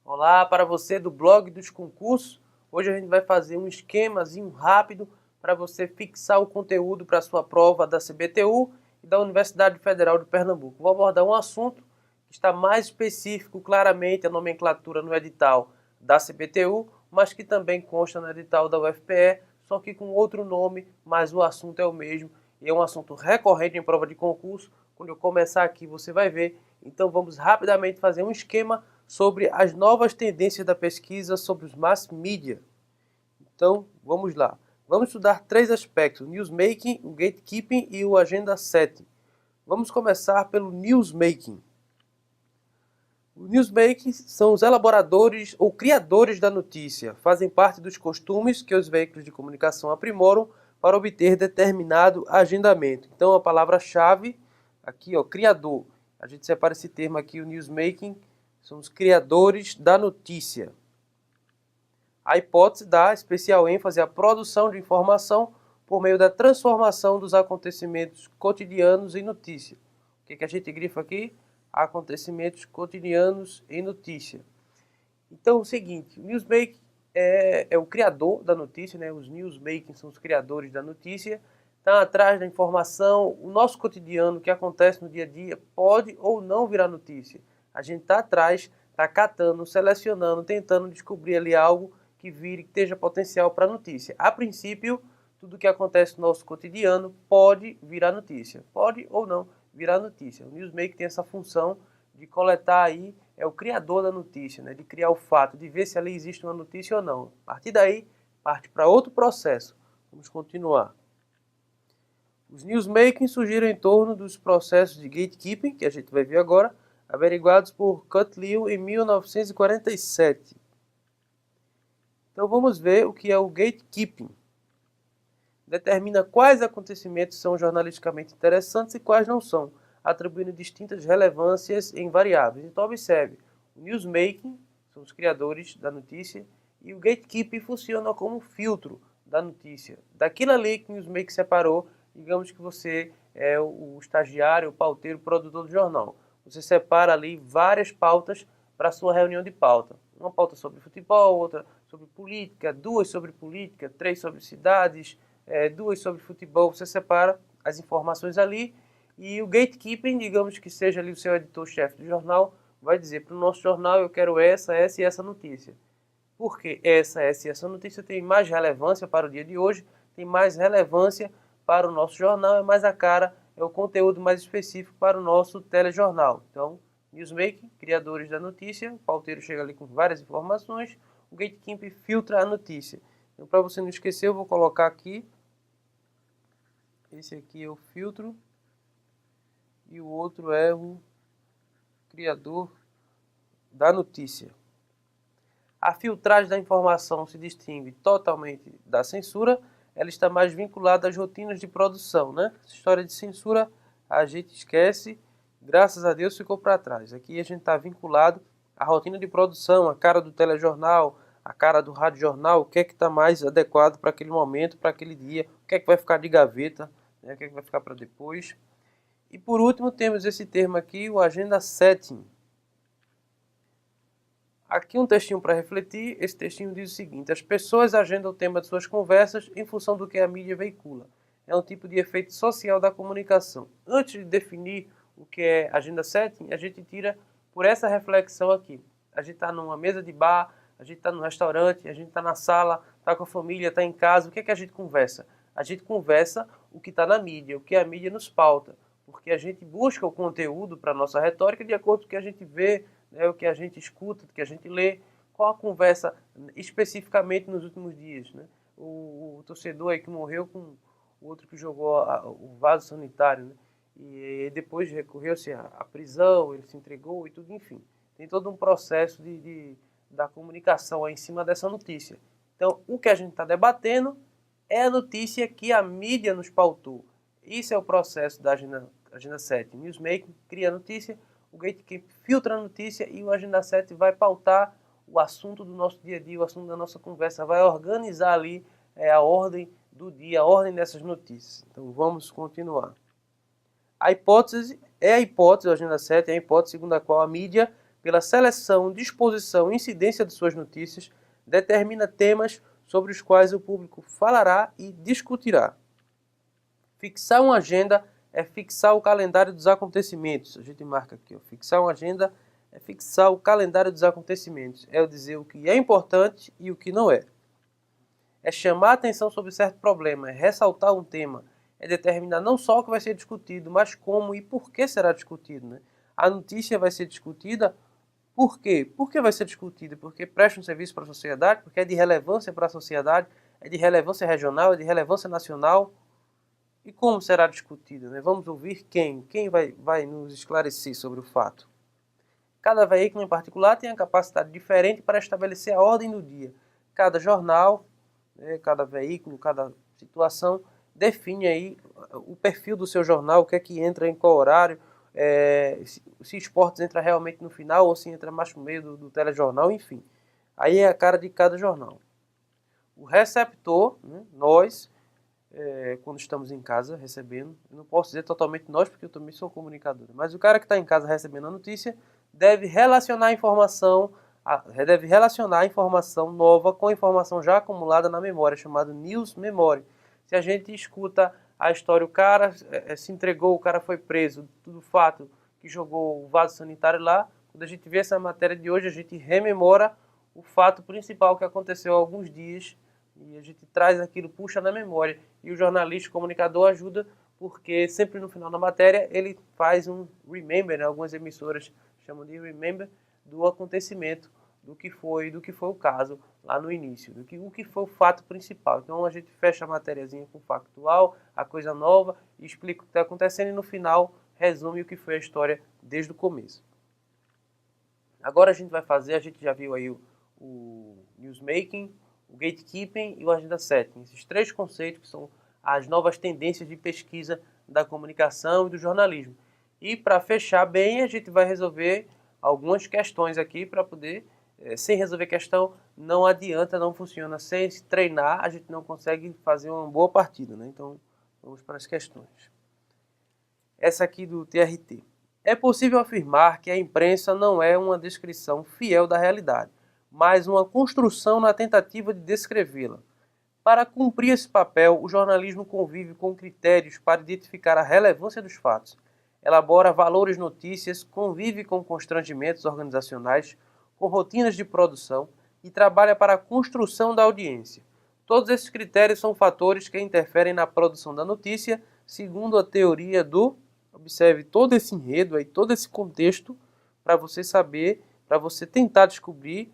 Olá para você do blog dos concursos. Hoje a gente vai fazer um esquemazinho rápido para você fixar o conteúdo para a sua prova da CBTU e da Universidade Federal de Pernambuco. Vou abordar um assunto que está mais específico, claramente, a nomenclatura no edital da CBTU, mas que também consta no edital da UFPE, só que com outro nome, mas o assunto é o mesmo e é um assunto recorrente em prova de concurso. Quando eu começar aqui você vai ver. Então vamos rapidamente fazer um esquema sobre as novas tendências da pesquisa sobre os mass media. Então, vamos lá. Vamos estudar três aspectos: o newsmaking, o gatekeeping e o agenda setting. Vamos começar pelo newsmaking. O newsmaking são os elaboradores ou criadores da notícia. Fazem parte dos costumes que os veículos de comunicação aprimoram para obter determinado agendamento. Então, a palavra-chave aqui, criador. A gente separa esse termo aqui, o newsmaking, são os criadores da notícia. A hipótese dá especial ênfase à produção de informação por meio da transformação dos acontecimentos cotidianos em notícia. O que a gente grifa aqui? Acontecimentos cotidianos em notícia. Então, é o seguinte, o newsmaking é o criador da notícia, né? Os newsmakers são os criadores da notícia, estão atrás da informação. O nosso cotidiano, que acontece no dia a dia, pode ou não virar notícia. A gente está atrás, está catando, selecionando, tentando descobrir ali algo que vire, que esteja potencial para notícia. A princípio, tudo que acontece no nosso cotidiano pode virar notícia. Pode ou não virar notícia. O newsmaker tem essa função de coletar aí, é o criador da notícia, né? De criar o fato, de ver se ali existe uma notícia ou não. A partir daí, parte para outro processo. Vamos continuar. Os newsmakers surgiram em torno dos processos de gatekeeping, que a gente vai ver agora, averiguados por Cutlill em 1947. Então vamos ver o que é o gatekeeping. Determina quais acontecimentos são jornalisticamente interessantes e quais não são, atribuindo distintas relevâncias em variáveis. Então observe, o newsmaking são os criadores da notícia e o gatekeeping funciona como filtro da notícia. Daquilo ali que o newsmaking separou, digamos que você é o estagiário, o pauteiro, o produtor do jornal. Você separa ali várias pautas para a sua reunião de pauta. Uma pauta sobre futebol, outra sobre política, duas sobre política, três sobre cidades, duas sobre futebol. Você separa as informações ali e o gatekeeping, digamos que seja ali o seu editor-chefe do jornal, vai dizer para o nosso jornal: eu quero essa e essa notícia. Porque essa e essa notícia tem mais relevância para o dia de hoje, tem mais relevância para o nosso jornal, é mais a cara, é o conteúdo mais específico para o nosso telejornal. Então, newsmaking, criadores da notícia, o pauteiro chega ali com várias informações, o gatekeeping filtra a notícia. Então, para você não esquecer, eu vou colocar aqui, esse aqui é o filtro, e o outro é o criador da notícia. A filtragem da informação se distingue totalmente da censura, ela está mais vinculada às rotinas de produção, né? Essa história de censura a gente esquece, graças a Deus ficou para trás. Aqui a gente está vinculado à rotina de produção, a cara do telejornal, a cara do radiojornal, o que é que está mais adequado para aquele momento, para aquele dia, o que é que vai ficar de gaveta, né? O que é que vai ficar para depois. E por último temos esse termo aqui, o agenda setting. Aqui um textinho para refletir. Esse textinho diz o seguinte: as pessoas agendam o tema de suas conversas em função do que a mídia veicula. É um tipo de efeito social da comunicação. Antes de definir o que é agenda setting, a gente tira por essa reflexão aqui. A gente está numa mesa de bar, a gente está no restaurante, a gente está na sala, está com a família, está em casa. O que é que a gente conversa? A gente conversa o que está na mídia, o que a mídia nos pauta. Porque a gente busca o conteúdo para a nossa retórica de acordo com o que a gente vê, o que a gente escuta, o que a gente lê. Qual a conversa especificamente nos últimos dias, né? O torcedor aí que morreu com o outro que jogou o vaso sanitário, né? E depois recorreu-se à prisão, ele se entregou e tudo, enfim. Tem todo um processo da comunicação aí em cima dessa notícia. Então, o que a gente está debatendo é a notícia que a mídia nos pautou. Isso é o processo da agenda 7. Newsmaking cria a notícia, o gatekeeping filtra a notícia e o agenda 7 vai pautar o assunto do nosso dia a dia, o assunto da nossa conversa, vai organizar ali a ordem do dia, a ordem dessas notícias. Então vamos continuar. A hipótese, a agenda 7 é a hipótese segundo a qual a mídia pela seleção, disposição e incidência de suas notícias, determina temas sobre os quais o público falará e discutirá. Fixar uma agenda é fixar o calendário dos acontecimentos. A gente marca aqui, ó. Fixar uma agenda é fixar o calendário dos acontecimentos. É dizer o que é importante e o que não é. É chamar a atenção sobre certo problema, é ressaltar um tema, é determinar não só o que vai ser discutido, mas como e por que será discutido, né? A notícia vai ser discutida por quê? Por que vai ser discutida? Porque presta um serviço para a sociedade, porque é de relevância para a sociedade, é de relevância regional, é de relevância nacional. E como será discutida, né? Vamos ouvir quem? Quem vai nos esclarecer sobre o fato? Cada veículo em particular tem a capacidade diferente para estabelecer a ordem do dia. Cada jornal, né, cada veículo, cada situação define aí o perfil do seu jornal, o que é que entra em qual horário, se esportes entra realmente no final ou se entra mais no meio do telejornal, enfim. Aí é a cara de cada jornal. O receptor, né, nós, quando estamos em casa recebendo, eu não posso dizer totalmente nós, porque eu também sou comunicador, mas o cara que está em casa recebendo a notícia deve relacionar a informação nova com a informação já acumulada na memória, chamada News Memory. Se a gente escuta a história, o cara se entregou, o cara foi preso, tudo fato que jogou o vaso sanitário lá, quando a gente vê essa matéria de hoje, a gente rememora o fato principal que aconteceu há alguns dias e a gente traz aquilo, puxa na memória. E o jornalista, o comunicador ajuda porque sempre no final da matéria ele faz um remember, né? Algumas emissoras chamam de remember, do acontecimento, do que foi o caso lá no início, o que foi o fato principal. Então a gente fecha a matériazinha com o factual, a coisa nova, e explica o que está acontecendo e no final resume o que foi a história desde o começo. Agora a gente já viu aí o newsmaking, o gatekeeping e o agenda setting. Esses três conceitos que são as novas tendências de pesquisa da comunicação e do jornalismo. E para fechar bem, a gente vai resolver algumas questões aqui para poder, sem resolver questão, não adianta, não funciona. Sem treinar, a gente não consegue fazer uma boa partida, né? Então, vamos para as questões. Essa aqui do TRT. É possível afirmar que a imprensa não é uma descrição fiel da realidade, mas uma construção na tentativa de descrevê-la. Para cumprir esse papel, o jornalismo convive com critérios para identificar a relevância dos fatos, elabora valores notícias, convive com constrangimentos organizacionais, com rotinas de produção e trabalha para a construção da audiência. Todos esses critérios são fatores que interferem na produção da notícia, segundo a teoria do... Observe todo esse enredo, aí, todo esse contexto, para você saber, para você tentar descobrir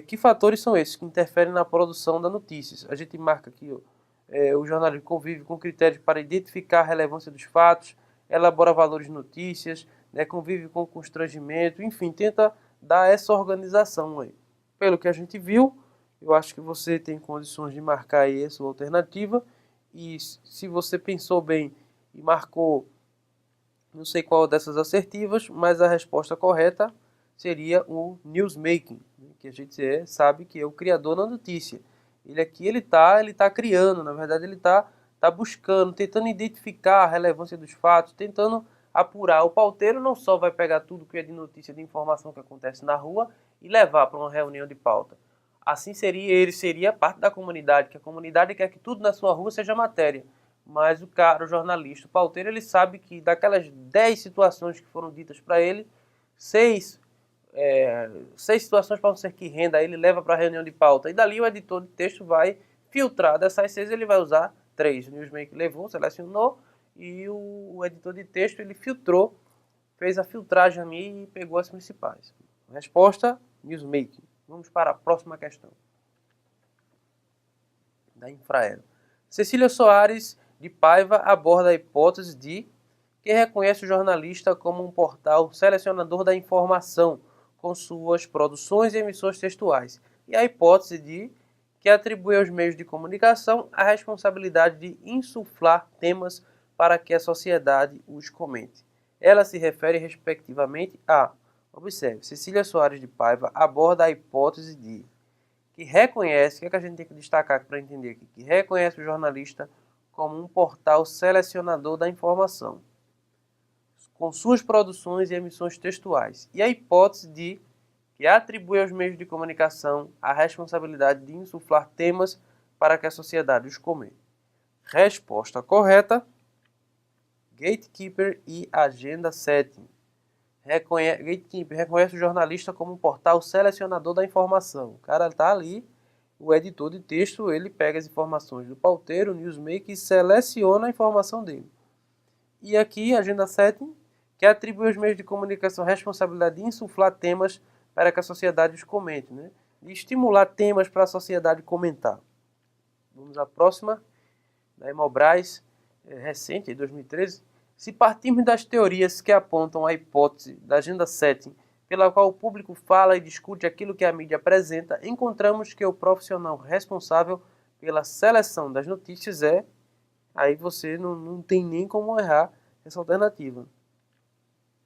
que fatores são esses que interferem na produção das notícias. A gente marca aqui, o jornalismo convive com critérios para identificar a relevância dos fatos, elabora valores de notícias, né, convive com constrangimento, enfim, tenta dar essa organização aí. Pelo que a gente viu, eu acho que você tem condições de marcar aí essa alternativa, e se você pensou bem e marcou, não sei qual dessas assertivas, mas a resposta correta seria o newsmaking, que a gente sabe que é o criador da notícia. Ele aqui ele tá criando, na verdade ele tá buscando, tentando identificar a relevância dos fatos, tentando apurar. O pauteiro não só vai pegar tudo que é de notícia, de informação que acontece na rua e levar para uma reunião de pauta. Assim ele seria parte da comunidade, que a comunidade quer que tudo na sua rua seja matéria. Mas o jornalista, o pauteiro, ele sabe que daquelas 10 situações que foram ditas para ele, 6 situações para ser que renda, aí ele leva para a reunião de pauta. E dali o editor de texto vai filtrar. Dessas 6 ele vai usar 3. O newsmaker levou, selecionou, e o editor de texto ele filtrou, fez a filtragem ali e pegou as principais. Resposta, newsmaking. Vamos para a próxima questão. Da Infraero. Cecília Soares de Paiva aborda a hipótese de que reconhece o jornalista como um portal selecionador da informação, com suas produções e emissões textuais, e a hipótese de que atribui aos meios de comunicação a responsabilidade de insuflar temas para que a sociedade os comente. Ela se refere respectivamente a... Observe, Cecília Soares de Paiva aborda a hipótese de que reconhece, o que a gente tem que destacar para entender aqui, que reconhece o jornalista como um portal selecionador da informação, com suas produções e emissões textuais, e a hipótese de que atribui aos meios de comunicação a responsabilidade de insuflar temas para que a sociedade os comente. Resposta correta: Gatekeeper e Agenda Setting. Gatekeeper reconhece o jornalista como um portal selecionador da informação. O cara está ali, o editor de texto, ele pega as informações do pauteiro, newsmaker, e seleciona a informação dele. E aqui, Agenda Setting, que atribui aos meios de comunicação a responsabilidade de insuflar temas para que a sociedade os comente, né? De estimular temas para a sociedade comentar. Vamos à próxima, da Hemobras, recente, de 2013. Se partirmos das teorias que apontam a hipótese da Agenda Setting, pela qual o público fala e discute aquilo que a mídia apresenta, encontramos que o profissional responsável pela seleção das notícias aí você não tem nem como errar essa alternativa.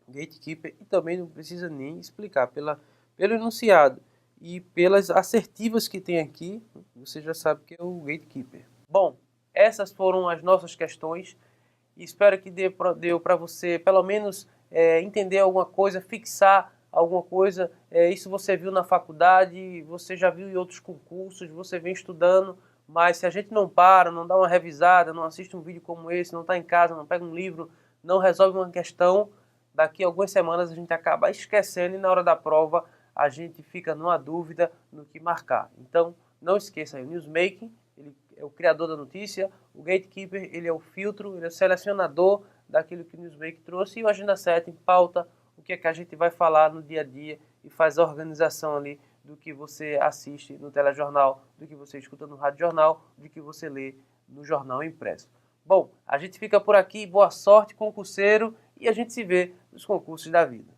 Gatekeeper, e também não precisa nem explicar, pelo enunciado e pelas assertivas que tem aqui, você já sabe que é o Gatekeeper. Bom, essas foram as nossas questões. Espero que deu para você, pelo menos, entender alguma coisa, fixar alguma coisa. Isso você viu na faculdade, você já viu em outros concursos, você vem estudando, mas se a gente não para, não dá uma revisada, não assiste um vídeo como esse, não está em casa, não pega um livro, não resolve uma questão, daqui a algumas semanas a gente acaba esquecendo e na hora da prova a gente fica numa dúvida no que marcar. Então, não esqueça aí, o Newsmaking, ele é o criador da notícia, o Gatekeeper, ele é o filtro, ele é o selecionador daquilo que o Newsmaking trouxe, e o Agenda Setting pauta o que é que a gente vai falar no dia a dia e faz a organização ali do que você assiste no telejornal, do que você escuta no rádio jornal, do que você lê no jornal impresso. Bom, a gente fica por aqui, boa sorte, concurseiro, e a gente se vê nos concursos da vida.